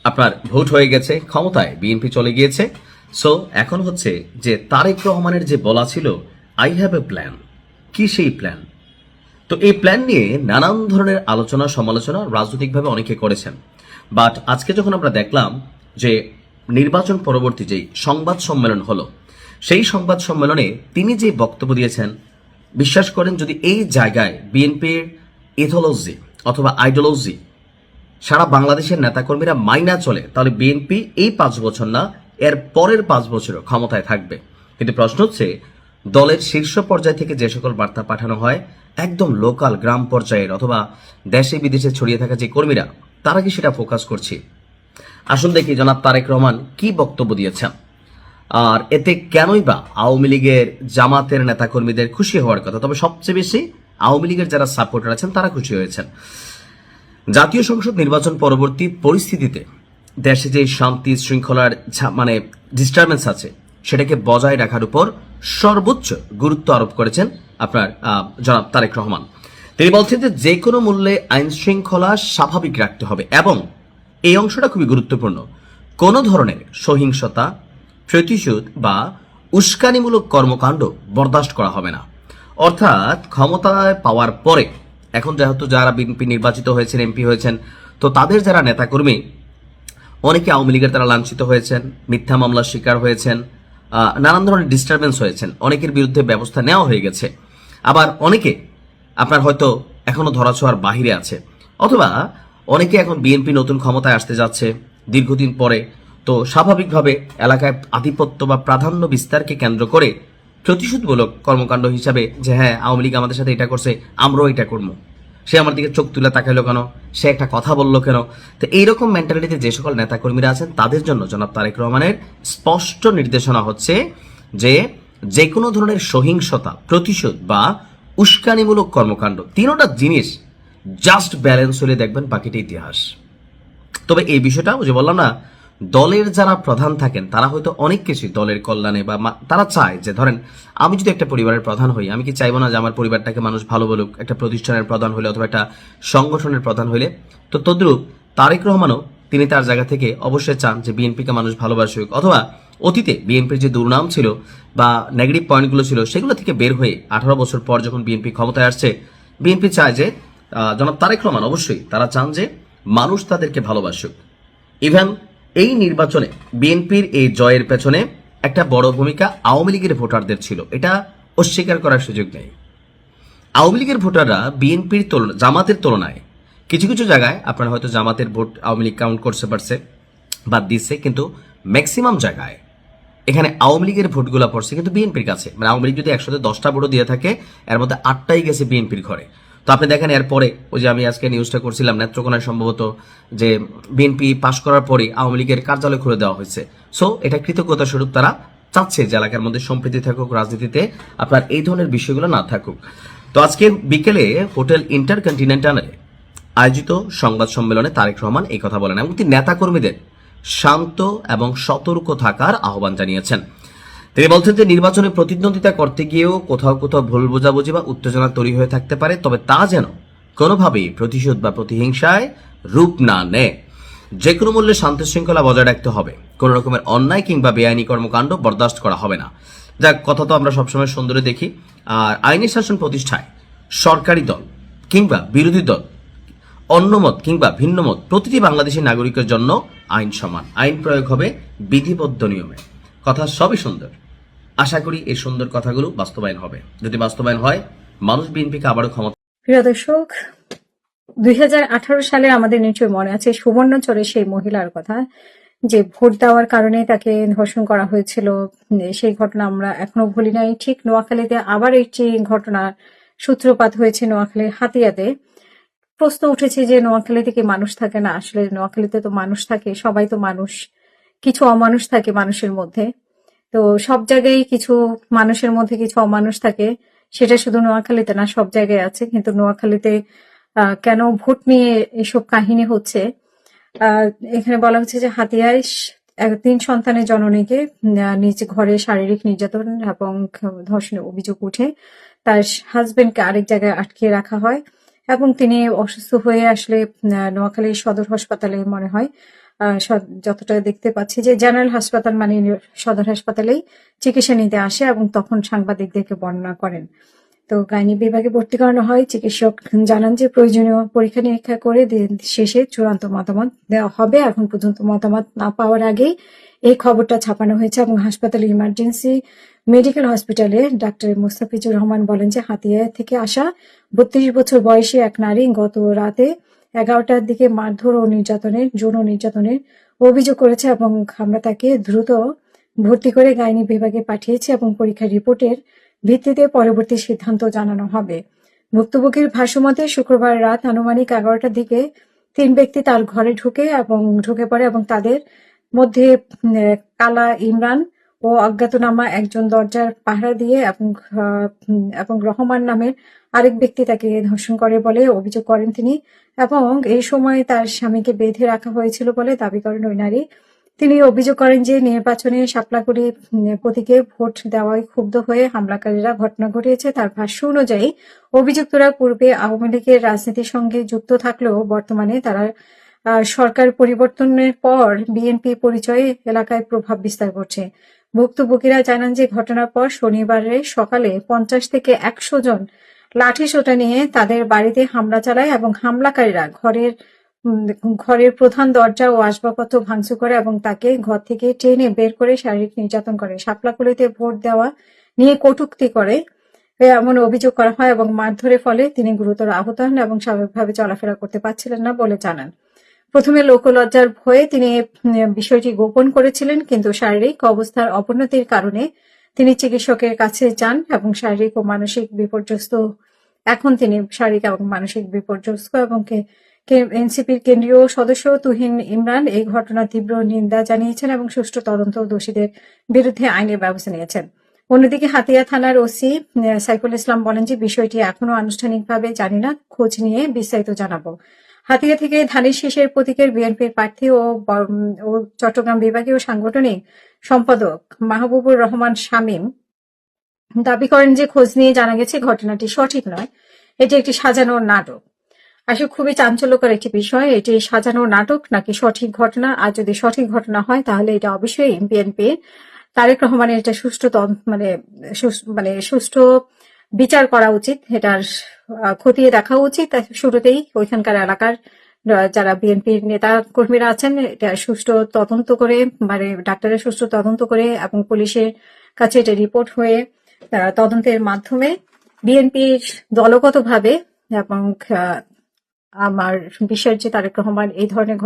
আপনার ভোট হয়ে গেছে, ক্ষমতায় বিএনপি চলে গিয়েছে। সো এখন হচ্ছে যে তারেক রহমানের যে বলা ছিল আই হ্যাভ এ প্ল্যান, কি সেই প্ল্যান? তো এই প্ল্যান নিয়ে নানান ধরনের আলোচনা সমালোচনা রাজনৈতিকভাবে অনেকে করেছেন। বাট আজকে যখন আমরা দেখলাম যে নির্বাচন পরবর্তী যেই সংবাদ সম্মেলন হলো, সেই সংবাদ সম্মেলনে তিনি যে বক্তব্য দিয়েছেন, বিশ্বাস করেন যদি এই জায়গায় বিএনপির ইথোলজি অথবা আইডিওলজি সারা বাংলাদেশের নেতাকর্মীরা মাইনা চলে, তাহলে বিএনপি এই 5 বছর না, এর পরের 5 বছরও ক্ষমতায় থাকবে। কিন্তু প্রশ্ন হচ্ছে, দলের শীর্ষ পর্যায় থেকে যে সকল বার্তা পাঠানো হয়, একদম লোকাল গ্রাম পর্যায়ের অথবা দেশে বিদেশে ছড়িয়ে থাকা যে কর্মীরা, তারা কি সেটা ফোকাস করছে? আসুন দেখি জনাব তারেক রহমান কি বক্তব্য দিয়েছেন, আর এতে কেনই বা আওয়ামী লীগের জামাতের নেতাকর্মীদের খুশি হওয়ার কথা। তবে সবচেয়ে বেশি আওয়ামী লীগের যারা সাপোর্টার আছেন তারা খুশি হয়েছেন। জাতীয় সংসদ নির্বাচন পরবর্তী পরিস্থিতিতে দেশে যে শান্তি শৃঙ্খলার মানে ডিস্টারবেন্স আছে, সেটাকে বজায় রাখার উপর সর্বোচ্চ গুরুত্ব আরোপ করেছেন আপনার জনাব তারেক রহমান। তিনি বলছেন যে কোনো মূল্যে আইন শৃঙ্খলা স্বাভাবিক রাখতে হবে এবং এই অংশটা খুবই গুরুত্বপূর্ণ, কোনো ধরনের সহিংসতা, প্রতিশোধ বা উস্কানিমূলক কর্মকাণ্ড বরদাস্ত করা হবে না। অর্থাৎ ক্ষমতায় পাওয়ার পরে এখন যেহেতু যারা বিএনপি নির্বাচিত হয়েছেন, এমপি হয়েছেন, তো তাদের যারা নেতাকর্মী, অনেকে আওয়ামী লীগের তারা লাঞ্ছিত হয়েছেন, মিথ্যা মামলার শিকার হয়েছেন, নানান ধরনের ডিস্টারবেন্স হয়েছেন, অনেকের বিরুদ্ধে ব্যবস্থা নেওয়া হয়ে গেছে। আবার অনেকে আপনার হয়তো এখনো ধরাছোঁয়ার বাহিরে আছে, অথবা অনেকে এখন বিএনপি নতুন ক্ষমতায় আসতে যাচ্ছে দীর্ঘদিন পরে, তো স্বাভাবিকভাবে এলাকায় আধিপত্য বা প্রাধান্য বিস্তারকে কেন্দ্র করে প্রতিশোধমূলক কর্মকাণ্ড হিসাবে যে হ্যাঁ আওয়ামী লীগ আমাদের সাথে এটা করছে, আমরাও এটা করবো, সে আমার দিকে চোখ তুলে তাকাইলো কেন, সে একটা কথা বললো কেন। তো এইরকম মেন্টালিটিতে যে সকল নেতাকর্মীরা আছেন তাদের জন্য জনাব তারেক রহমানের স্পষ্ট নির্দেশনা হচ্ছে যে কোনো ধরনের সহিংসতা, প্রতিশোধ বা উস্কানিমূলক কর্মকাণ্ড, তিনোটা জিনিস জাস্ট ব্যালেন্স হলে দেখবেন বাকিটা ইতিহাস। তবে এই বিষয়টা যে বললাম না, দলের যারা প্রধান থাকেন তারা হয়তো অনেক কিছু দলের কল্যাণে বা তারা চায় যে ধরেন আমি যদি একটা পরিবারের প্রধান হই, আমি কি চাইবো না যে আমার পরিবারটাকে মানুষ ভালো বলুক? একটা প্রতিষ্ঠানের প্রধান হলে অথবা একটা সংগঠনের প্রধান হইলে তো তদ্রুপ তারেক রহমানও তিনি তার জায়গা থেকে অবশ্যই চান যে বিএনপিকে মানুষ ভালোবাসুক, অথবা অতীতে বিএনপির যে দুর্নাম ছিল বা নেগেটিভ পয়েন্টগুলো ছিল সেগুলো থেকে বের হয়ে 18 বছর পর যখন বিএনপি ক্ষমতায় আসছে, বিএনপি চায় যে জনাব তারেক রহমান অবশ্যই তারা চান যে মানুষ তাদেরকে ভালোবাসুক। ইভেন এই নির্বাচনে বিএনপির এই জয়ের পেছনে একটা বড় ভূমিকা আওয়ামী লীগের ভোটারদের ছিল, এটা অস্বীকার করার সুযোগ নেই। আওয়ামী লীগের ভোটাররা বিএনপির জামাতের তুলনায় কিছু কিছু জায়গায় আপনার হয়তো জামাতের ভোট আওয়ামী লীগ কাউন্ট করতে পারছে বা দিচ্ছে, কিন্তু ম্যাক্সিমাম জায়গায় এখানে আওয়ামী লীগের ভোটগুলো পড়ছে কিন্তু বিএনপির কাছে। মানে আওয়ামী লীগ যদি 110টা ভোটও দিয়ে থাকে, এর মধ্যে 8টাই গেছে বিএনপির ঘরে। তো আপনি দেখেন এরপরে ওই যে আমি আজকে নিউজটা করছিলাম নেত্রকোনায় সম্ভবত, যে বিএনপি পাশ করার পরে আওয়ামী লীগের কার্যালয় খুলে দেওয়া হয়েছে। সো এটা কৃতজ্ঞতা স্বরূপ তারা চাচ্ছে যে এলাকার মধ্যে সম্প্রীতি থাকুক, রাজনীতিতে আপনার এই ধরনের বিষয়গুলো না থাকুক। তো আজকে বিকেলে হোটেল ইন্টারকন্টিনেন্টালে আয়োজিত সংবাদ সম্মেলনে তারেক রহমান এই কথা বলেন এবং তিনি নেতাকর্মীদের শান্ত এবং সতর্ক থাকার আহ্বান জানিয়েছেন। তিনি বলছেন যে নির্বাচনে প্রতিদ্বন্দ্বিতা করতে গিয়েও কোথাও কোথাও ভুল বোঝাবুঝি বা উত্তেজনা তৈরি হয়ে থাকতে পারে, তবে তা যেন কোনোভাবেই প্রতিশোধ বা প্রতিহিংসায় রূপ না নেয়। যে কোনো মূল্যে শান্তি শৃঙ্খলা বজায় রাখতে হবে, কোন রকমের অন্যায় কিংবা বেআইনি কর্মকাণ্ড বরদাস্ত করা হবে না। যাক, কথা তো আমরা সবসময় সুন্দরে দেখি। আর আইনি শাসন প্রতিষ্ঠায় সরকারি দল কিংবা বিরোধী দল, অন্য মত কিংবা ভিন্ন মত, প্রতিটি বাংলাদেশী নাগরিকের জন্য আইন সমান, আইন প্রয়োগ হবে বিধিবদ্ধ নিয়মে। কথা সবই সুন্দর, আশা করি এই সুন্দর কথাগুলো বাস্তবায়ন হবে। যদি বাস্তবায়ন হয়, মানুষ বিএনপিকে আবারও ক্ষমতা। প্রিয় দর্শক, 2018 সালে আমাদের নিশ্চয় মনে আছে সুবর্ণচরে সেই মহিলার কথা, যে ভোট দেওয়ার কারণে তাকে ধর্ষণ করা হয়েছিল। সেই ঘটনা আমরা এখনো ভুলি নাই। ঠিক নোয়াখালীতে আবার একটি ঘটনা সূত্রপাত হয়েছে, নোয়াখালীর হাতিয়াতে। প্রশ্ন উঠেছে যে নোয়াখালীতে কি মানুষ থাকে না? আসলে নোয়াখালীতে তো মানুষ থাকে, সবাই তো মানুষ, কিছু অমানুষ থাকে মানুষের মধ্যে। তো সব জায়গায় কিছু মানুষের মধ্যে কিছু অমানুষ থাকে, সেটা শুধু নোয়াখালীতে না, সব জায়গায় আছে। কিন্তু নোয়াখালীতে কেন ভোট নিয়ে এসব কাহিনী হচ্ছে? এখানে বলা হচ্ছে যে হাতিয়ায় 3 সন্তানের জননীকে নিজ ঘরে শারীরিক নির্যাতন এবং ধর্ষণের অভিযোগ উঠে তার হাজবেন্ডকে আরেক জায়গায় আটকে রাখা হয় এবং তিনি অসুস্থ হয়ে আসলে নোয়াখালী সদর হাসপাতালে মনে হয় যতটা দেখতে পাচ্ছি যে জেনারেল হাসপাতাল মানে সদর হাসপাতালেই চিকিৎসা নিতে আসে এবং তখন সাংবাদিকদেরকে বর্ণনা করেন। তো গাইনি বিভাগে ভর্তি করানো হয়। চিকিৎসক জানান যে প্রয়োজনীয় পরীক্ষা নিরীক্ষা করে দিন শেষে চূড়ান্ত মতামত দেওয়া হবে। এখন পর্যন্ত মতামত না পাওয়ার আগেই এই খবরটা ছাপানো হয়েছে এবং হাসপাতালে ইমার্জেন্সি মেডিকেল হসপিটালে ডাক্তার মুস্তাফিজুর রহমান বলেন যে হাতিয়া থেকে আসা 32 বছর বয়সী এক নারী গত রাতে 11টার দিকে মারধর ও যৌন নির্যাতনের অভিযোগ করেছে এবং আমরা তাকে দ্রুত ভর্তি করে গাইনি বিভাগে পাঠিয়েছি এবং পরীক্ষার রিপোর্টের ভিত্তিতে পরবর্তী সিদ্ধান্ত জানানো হবে। ভুক্তভোগীর ভাষ্যমতে শুক্রবার রাত আনুমানিক 11টার দিকে 3 ব্যক্তি তার ঘরে ঢুকে পড়ে এবং তাদের মধ্যে কালা ইমরান ও অজ্ঞাতনামা একজন দরজার পাহারা দিয়ে এবং রহমান নামের আরেক ব্যক্তি তাকে ধর্ষণ করে বলে অভিযোগ করেন তিনি এবং এই সময় তার স্বামীকে বেঁধে রাখা হয়েছিল বলে দাবি করেন ওই নারী। তিনি অভিযোগ করেন যে নির্বাচনে শাপলাকলি প্রতীকে ভোট দেওয়ায় ক্ষুব্ধ হয়ে হামলাকারীরা ঘটনা ঘটিয়েছে। তার ভাষ্য অনুযায়ী অভিযুক্তরা পূর্বে আওয়ামী লীগের রাজনীতির সঙ্গে যুক্ত থাকলেও বর্তমানে তারা সরকার পরিবর্তনের পর বিএনপি পরিচয়ে এলাকায় প্রভাব বিস্তার করছে। ভুক্তভোগীরা জানান যে ঘটনার পর শনিবারে সকালে 50 থেকে 100 জন লাঠিসোঁটা নিয়ে তাদের বাড়িতে হামলা চালায় এবং হামলাকারীরা ঘরের প্রধান দরজা ও আসবাবপত্র ভাঙচুর করে এবং তাকে ঘর থেকে টেনে বের করে শারীরিক নির্যাতন করে। শাপলাকলিতে ভোট দেওয়া নিয়ে কটূক্তি করে এমন অভিযোগ করা হয় এবং মারধরের ফলে তিনি গুরুতর আহত হন এবং স্বাভাবিকভাবে চলাফেরা করতে পারছিলেন না বলে জানান। প্রথমে লোকলজ্জার ভয়ে তিনি বিষয়টি গোপন করেছিলেন, কিন্তু শারীরিক অবস্থার অবনতির কারণে তিনি চিকিৎসকের কাছে যান এবং শারীরিক ও মানসিক বিপর্যস্ত এবং এনসিপির কেন্দ্রীয় সদস্য তুহিন ইমরান এই ঘটনার তীব্র নিন্দা জানিয়েছেন এবং সুষ্ঠু তদন্ত ও দোষীদের বিরুদ্ধে আইনের ব্যবস্থা নিয়েছেন। অন্যদিকে হাতিয়া থানার ওসি সাইফুল ইসলাম বলেন যে বিষয়টি এখনো আনুষ্ঠানিকভাবে জানি না, খোঁজ নিয়ে বিস্তারিত জানাবো। হাতিয়া থেকে ধানের শীষের প্রতীকের বিএনপির প্রার্থী ও চট্টগ্রাম বিভাগীয় সাংগঠনিক সম্পাদক মাহবুবুর রহমান শামীম দাবি করেন যে খোঁজ নিয়ে জানা গেছে ঘটনাটি সঠিক নয়, এটি একটি সাজানো নাটক। আসলে খুবই চাঞ্চল্যকর একটি বিষয়, এটি সাজানো নাটক নাকি সঠিক ঘটনা। আর যদি সঠিক ঘটনা হয় তাহলে এটা অবশ্যই বিএনপি তারেক রহমানের এটা সুষ্ঠু বিচার করা উচিত, এটার খতিয়ে দেখা উচিত। শুরুতেই ওইখানকার এলাকার যারা বিএনপির নেতা কর্মীরা আছেন এটা সুষ্ঠু তদন্ত করে, ডাক্তারের সুষ্ঠু তদন্ত করে এবং পুলিশের কাছে এটা রিপোর্ট হয়ে তদন্তের মাধ্যমে বিএনপির দলগতভাবে এবং আমার বিশ্বাস যে তারেক রহমান এই ধরনের